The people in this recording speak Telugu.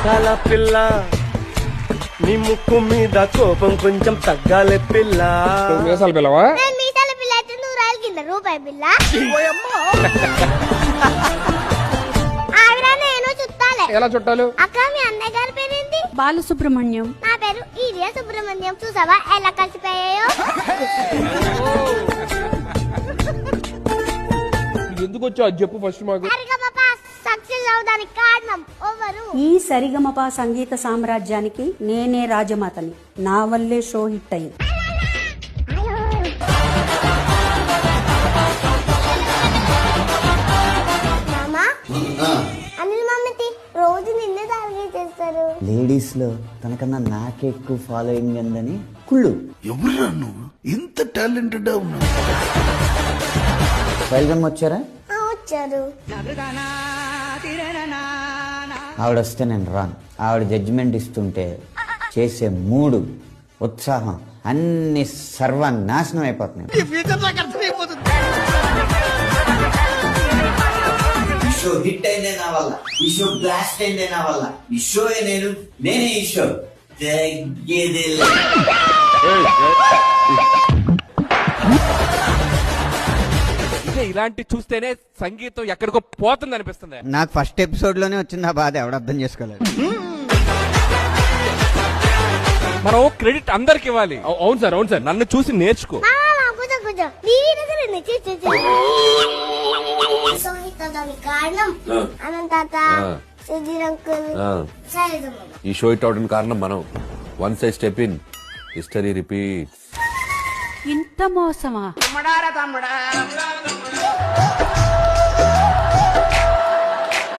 మీసాల పిల్ల నీ ముక్కు మీద కోపం కొంచెం తగ్గాలి పిల్ల. మీసాల పిల్లవా? నేను మీసాల పిల్ల అయితే నువ్వు రాయల కింద రూపాయి పిల్ల. ఆవిరా నేను చుట్టాలే. ఎలా చుట్టాలు? అక్క మీ అన్నయ్య గారి పేరేంటి? బాలసుబ్రహ్మణ్యం. నా పేరు ఈరియా సుబ్రహ్మణ్యం. చూసావా ఎలా కలిసిపోయాయో? ఎందుకు వచ్చావు అది చెప్పు ఫస్ట్ మాకు. సక్సెస్ అవడానికి కారణం ఎవరు? ఈ సరిగమప సంగీత సామ్రాజ్యానికి నేనే రాజమాతని. నా వల్లే షో హిట్ అయింది. మామా అనిల్ మమ్మీ రోజు నిన్నే టార్గెట్ చేస్తారు. లేడీస్ లో తనకన్నా నాకే ఎక్కువ ఫాలోయింగ్ ఉందని కుళ్ళు. ఎవరురా నువ్వు ఇంత టాలెంటెడ్ ఉన్నావు? ఫైల్గమ్ వచ్చారా? వచ్చారు. ఆవిడ వస్తే నేను రాను. ఆవిడ జడ్జిమెంట్ ఇస్తుంటే చేసే మూడు ఉత్సాహం అన్ని సర్వనాశనం అయిపోతున్నాయి. ఈ షో హిట్ అయిందే నా వల్ల, ఈ షో బ్లాస్ట్ అయిందే నా వల్ల, ఈ షో నేనే ఈ షో తగ్గేదేలే. ఇలాంటి చూస్తేనే సంగీతం ఎక్కడికో పోతుంది అనిపిస్తుంది. నాకు ఫస్ట్ ఎపిసోడ్ లోనే వచ్చింది ఆ బాధ, ఎవడు అర్థం చేసుకోలేదు. మనం క్రెడిట్ అందరికి ఇవ్వాలి. అవును సార్, అవును సార్, నన్ను చూసి నేర్చుకో. కారణం అనంత సుధీర్ అంకుల్, శైలజమ్మ. ఈ షో హిట్ అవడానికి కారణం మనం. Once I step in history repeats. ఇంత మోసమా?